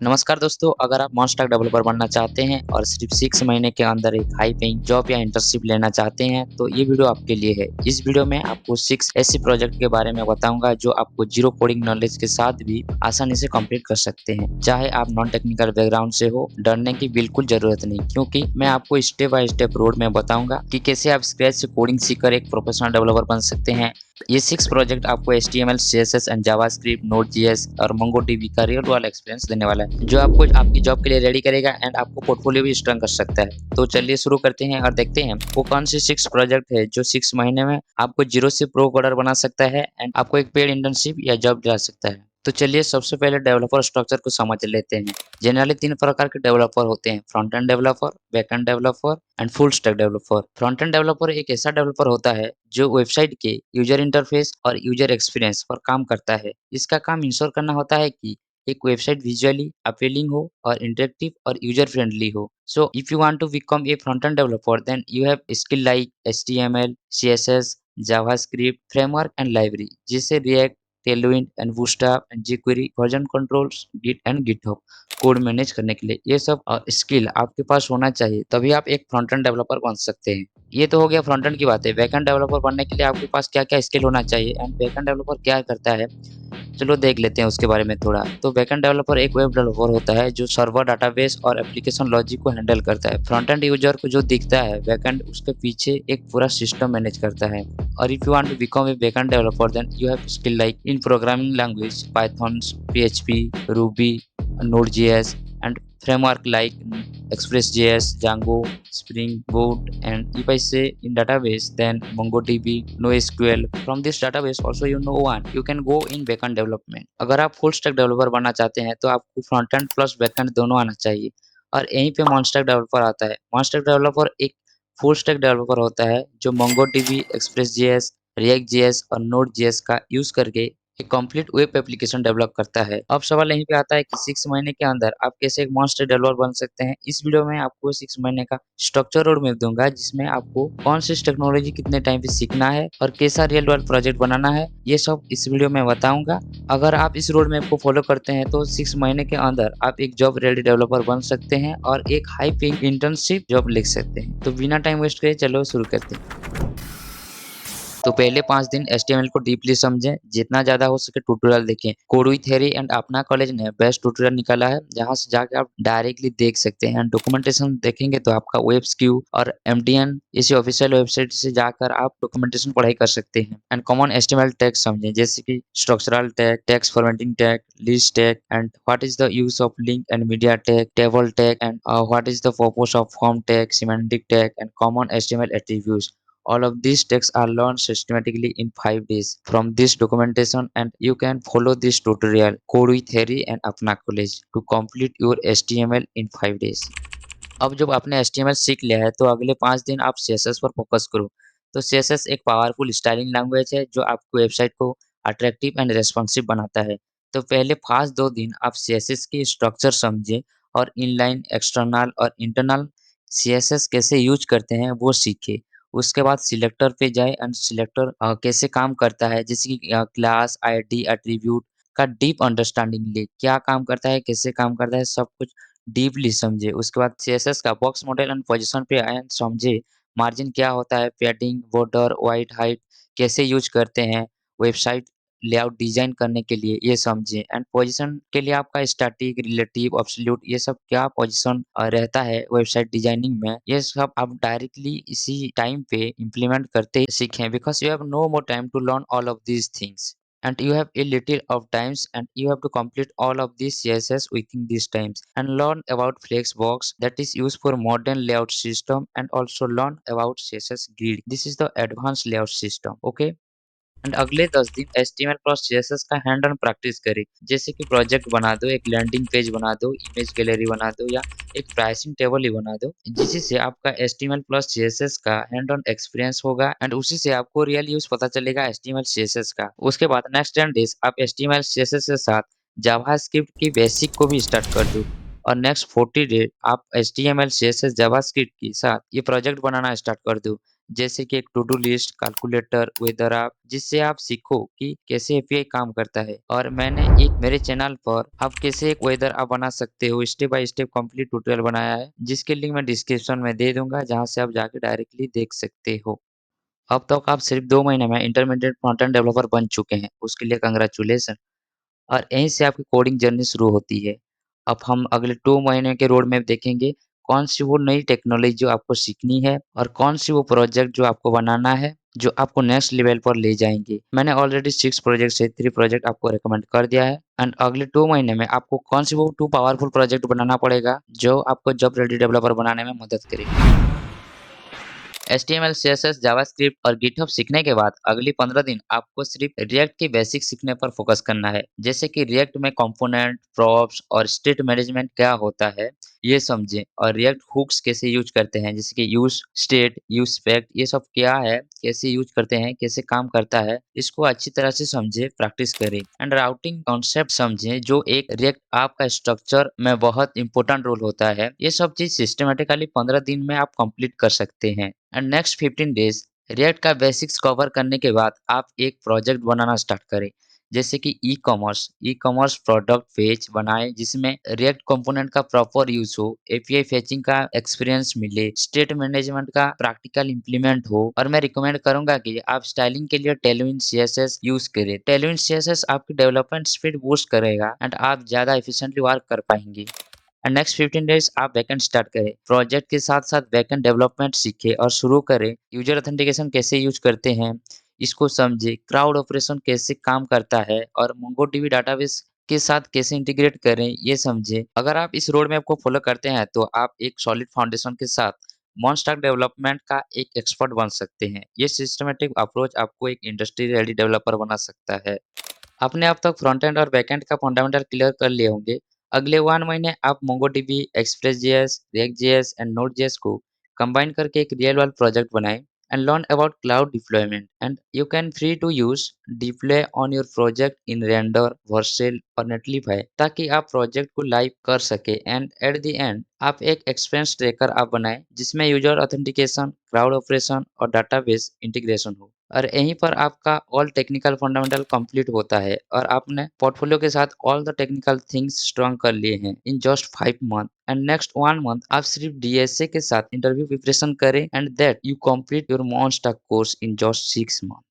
नमस्कार दोस्तों, अगर आप मॉन्स्टर डेवलपर बनना चाहते हैं और सिर्फ 6 महीने के अंदर एक हाई पेइंग जॉब या इंटर्नशिप लेना चाहते हैं, तो ये वीडियो आपके लिए है। इस वीडियो में आपको 6 ऐसे प्रोजेक्ट के बारे में बताऊंगा जो आपको जीरो कोडिंग नॉलेज के साथ भी आसानी से कंप्लीट कर सकते हैं। चाहे आप नॉन टेक्निकल बैकग्राउंड से हो, डरने की बिल्कुल जरूरत नहीं, क्योंकि मैं आपको स्टेप बाय स्टेप रोड में बताऊंगा कि कैसे आप स्क्रैच से कोडिंग सीखकर एक प्रोफेशनल डेवलपर बन सकते हैं। ये 6 प्रोजेक्ट आपको HTML, CSS and JavaScript, Node.js और मोंगोडीबी का रियल वर्ल्ड एक्सपीरियंस देने वाला है, जो आपको आपकी जॉब के लिए रेडी करेगा एंड आपको पोर्टफोलियो भी स्ट्रॉन्ग कर सकता है। तो चलिए शुरू करते हैं और देखते हैं वो कौन से 6 प्रोजेक्ट है जो 6 महीने में आपको जीरो से प्रो कोडर बना सकता है एंड आपको एक पेड इंटर्नशिप या जॉब दिला सकता है। तो चलिए सबसे पहले डेवलपर स्ट्रक्चर को समझ लेते हैं। जनरली 3 प्रकार के डेवलपर होते हैं: front end developer, back end developer and full stack developer. Front end developer एक ऐसा डेवलपर होता है जो वेबसाइट के यूजर इंटरफेस और यूजर एक्सपीरियंस पर काम करता है। इसका काम इंश्योर करना होता है कि एक वेबसाइट विजुअली अपीलिंग हो और इंटरेक्टिव और यूजर फ्रेंडली हो। So if you want to become a front end developer, then you have skill like HTML, CSS, JavaScript, framework and library जैसे React, Tailwind and Bootstrap and jQuery, version controls, Git and GitHub code manage करने के लिए। ये सब skill आपके पास होना चाहिए, तभी आप एक फ्रंट एंड डेवलपर बन सकते हैं। ये तो हो गया फ्रंट एंड की बातें। बैक एंड डेवलपर बनने के लिए आपके पास क्या-क्या स्किल होना चाहिए एंड बैक एंड डेवलपर क्या करता है, चलो देख लेते हैं उसके बारे में थोड़ा। तो बैकएंड डेवलपर एक वेब डेवलपर होता है जो सर्वर, डाटाबेस और एप्लीकेशन लॉजिक को हैंडल करता है। फ्रंट एंड यूजर को जो दिखता है, बैकएंड उसके पीछे एक पूरा सिस्टम मैनेज करता है। और if you want to become a backend developer, then you have skill like in programming language Python, PHP, Ruby, Node.js and framework like Express.js, Django, Spring Boot, and if I say in database, then MongoDB, NoSQL. From this database also you know one, you can go in backend development. अगर आप full stack developer बनना चाहते हैं तो आपको front end plus backend दोनों आना चाहिए। और यहीं पे मॉन्स्टैक डेवलपर आता है। मॉन्स्टैक डेवलपर एक फुल स्टैक डेवलपर होता है जो MongoDB, Express.js, React.js और Node.js का यूज करके एक कंप्लीट वेब एप्लीकेशन डेवलप करता है। अब सवाल यहीं पे आता है कि 6 महीने के अंदर आप कैसे एक मॉन्स्टर डेवलपर बन सकते हैं। इस वीडियो में आपको 6 महीने का स्ट्रक्चर रोड मैप दूंगा, जिसमें आपको कौन सी टेक्नोलॉजी कितने टाइम पे सीखना है और कैसा रियल वर्ल्ड प्रोजेक्ट बनाना है, ये सब इस वीडियो में बताऊंगा। अगर आप इस रोड मैप को फॉलो करते हैं तो 6 महीने के अंदर आप एक जॉब रेडी डेवलपर बन सकते हैं और एक हाई पेइंग इंटर्नशिप जॉब लिख सकते हैं। तो बिना टाइम वेस्ट करे चलो शुरू करते हैं। तो पहले 5 दिन HTML को डीपली समझें, जितना ज़्यादा हो सके ट्यूटोरियल देखें। कोडवी थ्योरी एंड अपना कॉलेज ने बेस्ट ट्यूटोरियल निकाला है, जहाँ से जाके आप डायरेक्टली देख सकते हैं। डॉक्यूमेंटेशन देखेंगे तो आपका वेब और MDN इसी ऑफिशियल वेबसाइट से जाकर आप डॉक्यूमेंटेशन पढ़ाई कर सकते हैं। एंड कॉमन HTML टैग समझें, जैसे कि structural tag, text formatting tag, list tag and what is the use of link and media tag, table tag and what is the purpose of form tag, semantic tag and common HTML attributes. All of these texts are learned systematically in 5 days from this documentation, and you can follow this tutorial Code with Theory and Apna College to complete your HTML in 5 days. अब जब आपने HTML सीख लिया है तो अगले 5 दिन आप CSS पर फोकस करो। तो CSS एक पावरफुल स्टाइलिंग लैंग्वेज है जो आपकी वेबसाइट को अट्रैक्टिव एंड रेस्पॉन्सिव बनाता है। तो पहले फर्स्ट 2 दिन आप CSS की स्ट्रक्चर समझें और इनलाइन, एक्सटर्नल और इंटरनल CSS कैसे यूज करते हैं वो सीखें। उसके बाद सिलेक्टर पे जाए एंड सिलेक्टर कैसे काम करता है, जैसे कि क्लास, ID, एट्रीब्यूट का डीप अंडरस्टैंडिंग ले, क्या काम करता है, कैसे काम करता है, सब कुछ डीपली समझे। उसके बाद सीएसएस का बॉक्स मॉडल एंड पोजीशन पे आए एंड समझे। मार्जिन क्या होता है, पैडिंग, बॉर्डर, व्हाइट, हाइट कैसे यूज करते हैं वेबसाइट लेआउट डिजाइन करने के लिए, ये समझे। एंड पोजीशन के लिए आपका स्टैटिक, रिलेटिव, एब्सोल्यूट, ये सब क्या पोजीशन रहता है वेबसाइट डिजाइनिंग में, ये सब आप डायरेक्टली इसी टाइम पे इम्प्लीमेंट करते सीखें, because you have no more time to learn all of these things and you have a little of times and you have to complete all of these CSS within these times and learn about Flexbox that is used for modern layout system and also learn about CSS grid. This is the advanced layout system. Okay. And अगले 10 दिन HTML plus CSS का hand on practice करें, जैसे कि project बना दो, एक landing page बना दो, इमेज गैलरी बना दो या एक प्राइसिंग टेबल ही बना दो, जिससे आपका HTML प्लस CSS का हैंड ऑन एक्सपीरियंस होगा एंड उसी से आपको रियल यूज पता चलेगा HTML CSS का। उसके बाद नेक्स्ट 10 डेज आप HTML CSS के साथ जावास्क्रिप्ट की बेसिक को भी स्टार्ट कर दो और नेक्स्ट 40 डे आप HTML CSS जावास्क्रिप्ट के साथ ये प्रोजेक्ट बनाना स्टार्ट कर दो, जैसे कि एक to do list, calculator, weather app, जिससे आप सीखो कि कैसे एपीआई काम करता है। और मैंने एक मेरे चैनल पर आप कैसे एक वेदर ऐप बना सकते हो step by step complete tutorial बनाया है, जिसके लिंक मैं डिस्क्रिप्शन में दे दूंगा, जहां से आप जाके डायरेक्टली देख सकते हो। अब तक आप सिर्फ 2 महीने में इंटरमीडिएट फ्रंट एंड डेवलपर बन चुके हैं, उसके लिए कांग्रेचुलेशन। और यहीं से आपकी कोडिंग जर्नी शुरू होती है। अब हम अगले 2 महीने के रोड मैप देखेंगे, कौन सी वो नई टेक्नोलॉजी जो आपको सीखनी है और कौन सी वो प्रोजेक्ट जो आपको बनाना है, जो आपको नेक्स्ट लेवल पर ले जाएँगे। मैंने ऑलरेडी 6 प्रोजेक्ट से 3 प्रोजेक्ट आपको रिकमेंड कर दिया है एंड अगले 2 महीने में आपको कौन सी वो 2 पावरफुल प्रोजेक्ट बनाना पड़ेगा, जो आपको जॉब रेडी डेवलपर बनाने में मदद करेगी। HTML, CSS, जावास्क्रिप्ट और गिटहब सीखने के बाद अगली 15 दिन आपको सिर्फ रिएक्ट के बेसिक सीखने पर फोकस करना है। जैसे कि रिएक्ट में कंपोनेंट, प्रॉप्स और स्टेट मैनेजमेंट क्या होता है, ये समझें। और रिएक्ट हुक्स कैसे यूज करते हैं, जैसे कि यूज स्टेट, यूज स्पेक्ट, ये सब क्या है, कैसे यूज करते हैं, कैसे काम करता है, इसको अच्छी तरह से समझे, प्रैक्टिस करें। एंड राउटिंग कॉन्सेप्ट समझें, जो एक रिएक्ट ऐप का स्ट्रक्चर में बहुत इंपॉर्टेंट रोल होता है। ये सब चीज सिस्टमेटिकली 15 दिन में आप कंप्लीट कर सकते हैं। एंड नेक्स्ट 15 डेज रिएक्ट का बेसिक्स कवर करने के बाद आप एक प्रोजेक्ट बनाना स्टार्ट करें। जैसे कि ई कॉमर्स प्रोडक्ट पेज बनाएं, जिसमें रिएक्ट कंपोनेंट का प्रॉपर यूज हो, एपीआई फेचिंग का एक्सपीरियंस मिले, स्टेट मैनेजमेंट का प्रैक्टिकल इंप्लीमेंट हो। और मैं रिकमेंड करूंगा कि आप स्टाइलिंग के लिए टेलविन सीएसएस यूज करें। टेलविन सीएसएस आपकी डेवलपमेंट स्पीड बूस्ट करेगा एंड आप ज्यादा एफिशिएंटली वर्क कर पाएंगे। एंड नेक्स्ट 15 डेज आप बैकएंड स्टार्ट करें। प्रोजेक्ट के साथ-साथ बैकएंड डेवलपमेंट सीखें और शुरू करें। यूजर ऑथेंटिकेशन कैसे यूज करते हैं, इसको समझें। क्राउड ऑपरेशन कैसे काम करता है और मोंगोडीबी डेटाबेस के साथ कैसे इंटीग्रेट करें, ये समझें। अगर आप इस रोड मैप को फॉलो करते हैं, तो आप एक सॉलिड फाउंडेशन के साथ मॉन्स्टार डेवलपमेंट का एक एक्सपर्ट बन सकते हैं। ये सिस्टमैटिक अप्रोच आपको एक इंडस्ट्री रेडी डेवलपर बना सकता है। आपने अब तक फ्रंट एंड और बैक एंड का फंडामेंटल क्लियर कर लिए होंगे। अगले 1 महीने आप मोंगोडीबी, एक्सप्रेस.जेएस, रिएक्ट.जेएस एंड नोड.जेएस को कंबाइन करके एक रियल वर्ल्ड प्रोजेक्ट बनाएं and learn about cloud deployment. And you can free to use deploy on your project in Render, Vercel और नेटलिफाई, ताकि आप प्रोजेक्ट को लाइव कर सके। एंड एट द एंड आप एक एक्सपेंस ट्रैकर आप बनाएं, जिसमें यूजर ऑथेंटिकेशन, क्लाउड ऑपरेशन और डाटाबेस इंटीग्रेशन हो। और यहीं पर आपका ऑल टेक्निकल फंडामेंटल कंप्लीट होता है और आपने पोर्टफोलियो के साथ all the technical things strong कर लिए हैं in just 5 month. And next 1 month आप सिर्फ डीएसए के साथ इंटरव्यू प्रिपरेशन करें and that you complete your monster course in just 6 month.